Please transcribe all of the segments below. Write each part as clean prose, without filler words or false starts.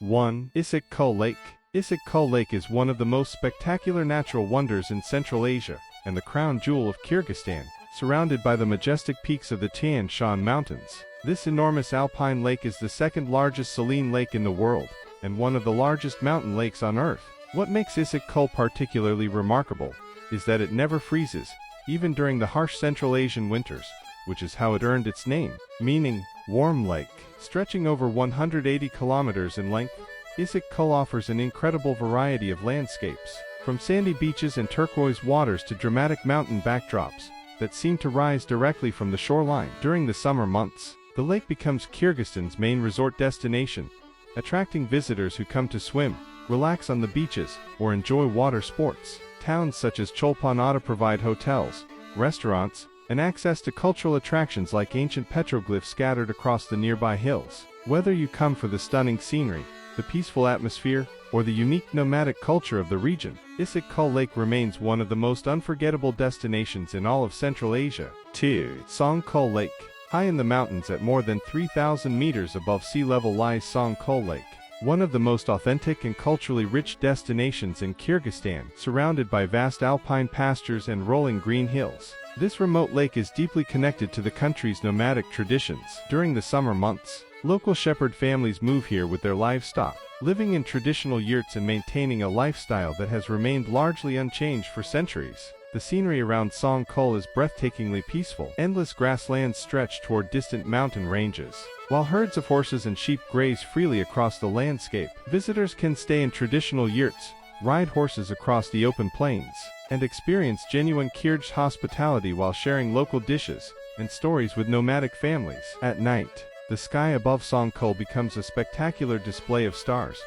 1. Issyk-Kul Lake. Issyk-Kul Lake is one of the most spectacular natural wonders in Central Asia, and the crown jewel of Kyrgyzstan, surrounded by the majestic peaks of the Tian Shan Mountains. This enormous alpine lake is the second largest saline lake in the world, and one of the largest mountain lakes on Earth. What makes Issyk-Kul particularly remarkable is that it never freezes, even during the harsh Central Asian winters, which is how it earned its name, meaning warm lake. Stretching over 180 kilometers in length, Issyk-Kul offers an incredible variety of landscapes, from sandy beaches and turquoise waters to dramatic mountain backdrops that seem to rise directly from the shoreline. During the summer months, the lake becomes Kyrgyzstan's main resort destination, attracting visitors who come to swim, relax on the beaches, or enjoy water sports. Towns such as Cholpon-Ata provide hotels, restaurants, and access to cultural attractions like ancient petroglyphs scattered across the nearby hills. Whether you come for the stunning scenery, the peaceful atmosphere, or the unique nomadic culture of the region, Issyk-Kul Lake remains one of the most unforgettable destinations in all of Central Asia. 2. Song-Kul Lake. High in the mountains at more than 3,000 meters above sea level lies Song-Kul Lake, one of the most authentic and culturally rich destinations in Kyrgyzstan, surrounded by vast alpine pastures and rolling green hills. This remote lake is deeply connected to the country's nomadic traditions. During the summer months, local shepherd families move here with their livestock, living in traditional yurts and maintaining a lifestyle that has remained largely unchanged for centuries. The scenery around Song-Kul is breathtakingly peaceful. Endless grasslands stretch toward distant mountain ranges, while herds of horses and sheep graze freely across the landscape. Visitors can stay in traditional yurts, ride horses across the open plains, and experience genuine Kyrgyz hospitality while sharing local dishes and stories with nomadic families. At night, the sky above Song-Kul becomes a spectacular display of stars,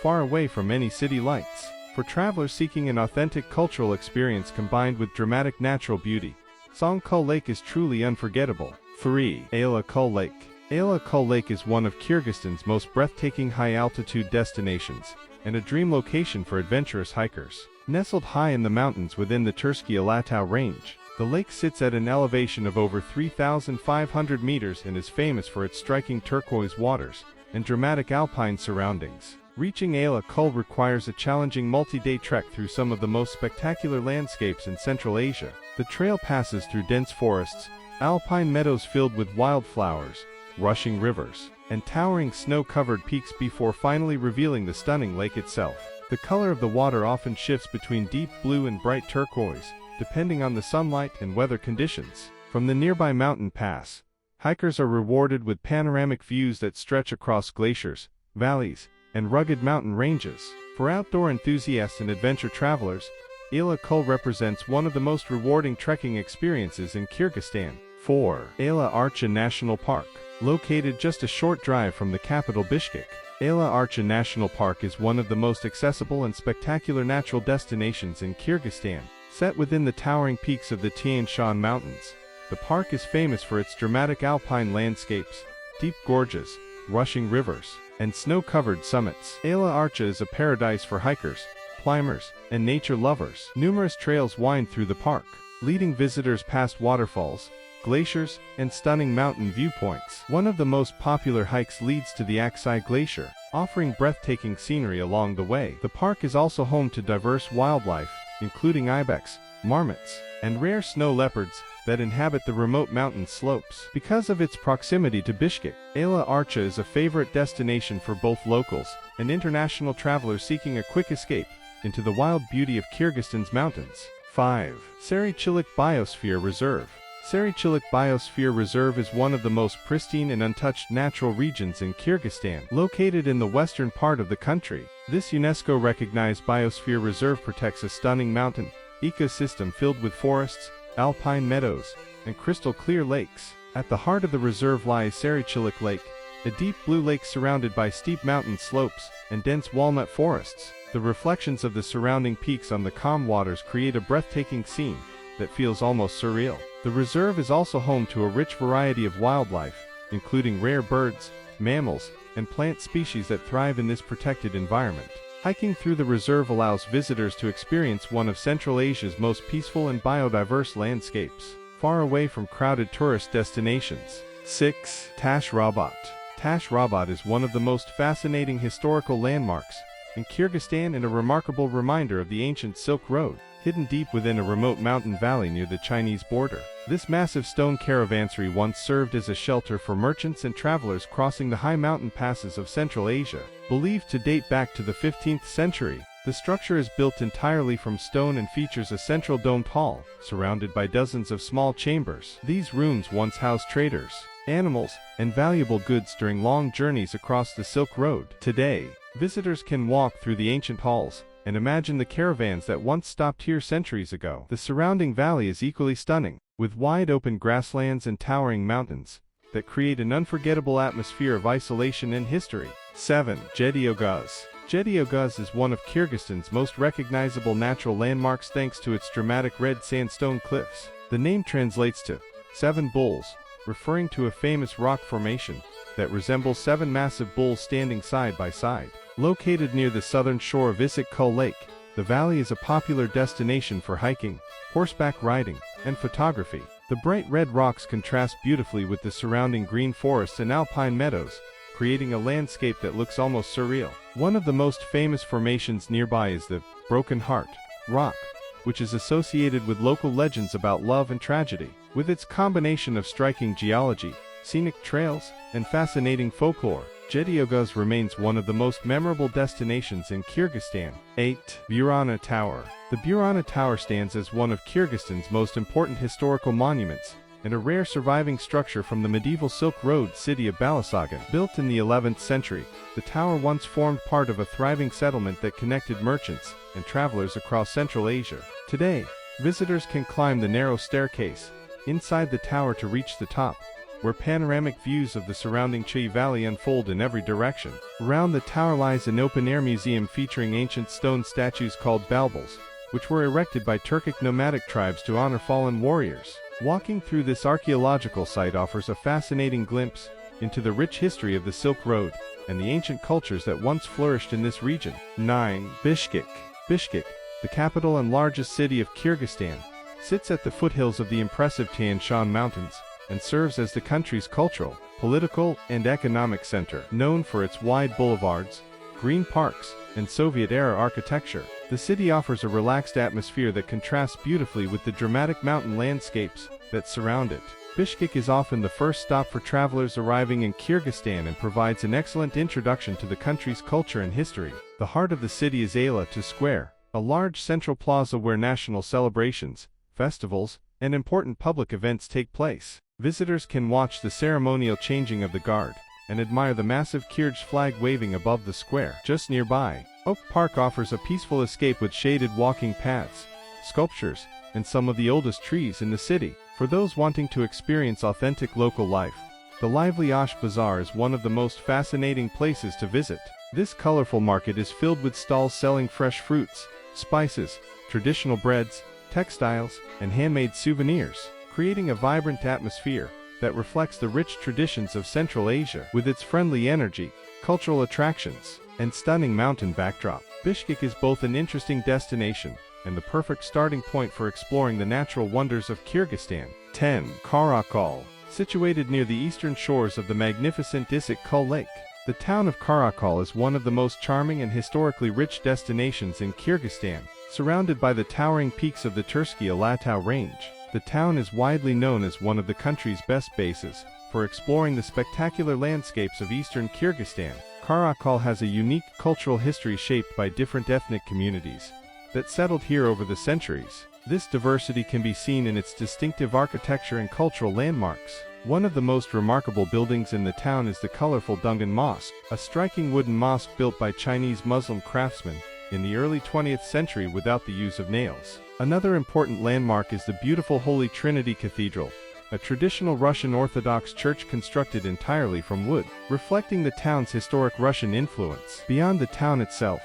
far away from any city lights. For travelers seeking an authentic cultural experience combined with dramatic natural beauty, Song-Kul Lake is truly unforgettable. 3. Ala-Kul Lake. Ala-Kul Lake is one of Kyrgyzstan's most breathtaking high-altitude destinations, and a dream location for adventurous hikers. Nestled high in the mountains within the Tersky-Alatau range, the lake sits at an elevation of over 3,500 meters and is famous for its striking turquoise waters and dramatic alpine surroundings. Reaching Ala-Kul requires a challenging multi-day trek through some of the most spectacular landscapes in Central Asia. The trail passes through dense forests, alpine meadows filled with wildflowers, rushing rivers, and towering snow-covered peaks before finally revealing the stunning lake itself. The color of the water often shifts between deep blue and bright turquoise, depending on the sunlight and weather conditions. From the nearby mountain pass, hikers are rewarded with panoramic views that stretch across glaciers, valleys, and rugged mountain ranges. For outdoor enthusiasts and adventure travelers, Ala-Kul represents one of the most rewarding trekking experiences in Kyrgyzstan. 4. Ala-Archa National Park. Located just a short drive from the capital Bishkek, Ala-Archa National Park is one of the most accessible and spectacular natural destinations in Kyrgyzstan. Set within the towering peaks of the Tian Shan Mountains, the park is famous for its dramatic alpine landscapes, deep gorges, rushing rivers, and snow-covered summits. Ala-Archa is a paradise for hikers, climbers, and nature lovers. Numerous trails wind through the park, leading visitors past waterfalls, glaciers, and stunning mountain viewpoints. One of the most popular hikes leads to the Aksai Glacier, offering breathtaking scenery along the way. The park is also home to diverse wildlife, including ibex, marmots, and rare snow leopards that inhabit the remote mountain slopes. Because of its proximity to Bishkek, Ala-Archa is a favorite destination for both locals and international travelers seeking a quick escape into the wild beauty of Kyrgyzstan's mountains. 5. Issyk-Kul Biosphere Reserve. Issyk-Kul Biosphere Reserve is one of the most pristine and untouched natural regions in Kyrgyzstan. Located in the western part of the country, this UNESCO-recognized biosphere reserve protects a stunning mountain ecosystem filled with forests, alpine meadows, and crystal-clear lakes. At the heart of the reserve lies Issyk-Kul Lake, a deep blue lake surrounded by steep mountain slopes and dense walnut forests. The reflections of the surrounding peaks on the calm waters create a breathtaking scene that feels almost surreal. The reserve is also home to a rich variety of wildlife, including rare birds, mammals, and plant species that thrive in this protected environment. Hiking through the reserve allows visitors to experience one of Central Asia's most peaceful and biodiverse landscapes, far away from crowded tourist destinations. 6. Tash Rabat. Tash Rabat is one of the most fascinating historical landmarks in Kyrgyzstan and a remarkable reminder of the ancient Silk Road, hidden deep within a remote mountain valley near the Chinese border. This massive stone caravansary once served as a shelter for merchants and travelers crossing the high mountain passes of Central Asia. Believed to date back to the 15th century, the structure is built entirely from stone and features a central domed hall, surrounded by dozens of small chambers. These rooms once housed traders, animals, and valuable goods during long journeys across the Silk Road. Today, visitors can walk through the ancient halls and imagine the caravans that once stopped here centuries ago. The surrounding valley is equally stunning, with wide open grasslands and towering mountains that create an unforgettable atmosphere of isolation and history. 7. Jeti-Ögüz. Jeti-Ögüz is one of Kyrgyzstan's most recognizable natural landmarks thanks to its dramatic red sandstone cliffs. The name translates to 7 bulls, referring to a famous rock formation that resembles 7 massive bulls standing side by side. Located near the southern shore of Issyk-Kul Lake, the valley is a popular destination for hiking, horseback riding, and photography. The bright red rocks contrast beautifully with the surrounding green forests and alpine meadows, creating a landscape that looks almost surreal. One of the most famous formations nearby is the Broken Heart Rock, which is associated with local legends about love and tragedy. With its combination of striking geology, scenic trails, and fascinating folklore, Jeti-Ögüz remains one of the most memorable destinations in Kyrgyzstan. 8. Burana Tower. The Burana Tower stands as one of Kyrgyzstan's most important historical monuments, and a rare surviving structure from the medieval Silk Road city of Balasagun. Built in the 11th century, the tower once formed part of a thriving settlement that connected merchants and travelers across Central Asia. Today, visitors can climb the narrow staircase inside the tower to reach the top, where panoramic views of the surrounding Chi Valley unfold in every direction. Around the tower lies an open-air museum featuring ancient stone statues called balbals, which were erected by Turkic nomadic tribes to honor fallen warriors. Walking through this archaeological site offers a fascinating glimpse into the rich history of the Silk Road and the ancient cultures that once flourished in this region. 9. Bishkek. Bishkek, the capital and largest city of Kyrgyzstan, sits at the foothills of the impressive Tian Shan Mountains and serves as the country's cultural, political, and economic center. Known for its wide boulevards, green parks, and Soviet-era architecture, the city offers a relaxed atmosphere that contrasts beautifully with the dramatic mountain landscapes that surround it. Bishkek is often the first stop for travelers arriving in Kyrgyzstan and provides an excellent introduction to the country's culture and history. The heart of the city is Ala-Kul Square, a large central plaza where national celebrations, festivals, and important public events take place. Visitors can watch the ceremonial changing of the guard and admire the massive Kyrgyz flag waving above the square. Just nearby, Oak Park offers a peaceful escape with shaded walking paths, sculptures, and some of the oldest trees in the city. For those wanting to experience authentic local life, the lively Osh Bazaar is one of the most fascinating places to visit. This colorful market is filled with stalls selling fresh fruits, spices, traditional breads, textiles, and handmade souvenirs, creating a vibrant atmosphere that reflects the rich traditions of Central Asia. With its friendly energy, cultural attractions, and stunning mountain backdrop, Bishkek is both an interesting destination and the perfect starting point for exploring the natural wonders of Kyrgyzstan. 10. Kara-Kul. Situated near the eastern shores of the magnificent Issyk-Kul Lake, the town of Kara-Kul is one of the most charming and historically rich destinations in Kyrgyzstan. Surrounded by the towering peaks of the Tersky Alatau Range, the town is widely known as one of the country's best bases for exploring the spectacular landscapes of eastern Kyrgyzstan. Kara-Kul has a unique cultural history shaped by different ethnic communities that settled here over the centuries. This diversity can be seen in its distinctive architecture and cultural landmarks. One of the most remarkable buildings in the town is the colorful Dungan Mosque, a striking wooden mosque built by Chinese Muslim craftsmen in the early 20th century without the use of nails. Another important landmark is the beautiful Holy Trinity Cathedral, a traditional Russian Orthodox church constructed entirely from wood, reflecting the town's historic Russian influence. Beyond the town itself,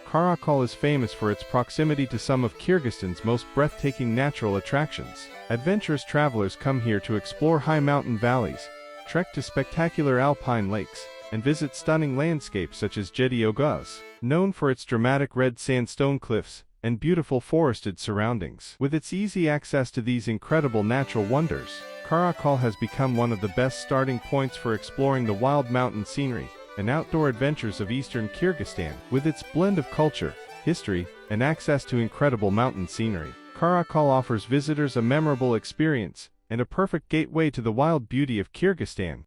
Kara-Kul is famous for its proximity to some of Kyrgyzstan's most breathtaking natural attractions. Adventurous travelers come here to explore high mountain valleys, trek to spectacular alpine lakes, and visit stunning landscapes such as Jeti-Ögüz. Known for its dramatic red sandstone cliffs and beautiful forested surroundings. With its easy access to these incredible natural wonders, Kara-Kul has become one of the best starting points for exploring the wild mountain scenery and outdoor adventures of eastern Kyrgyzstan. With its blend of culture, history, and access to incredible mountain scenery, Kara-Kul offers visitors a memorable experience and a perfect gateway to the wild beauty of Kyrgyzstan.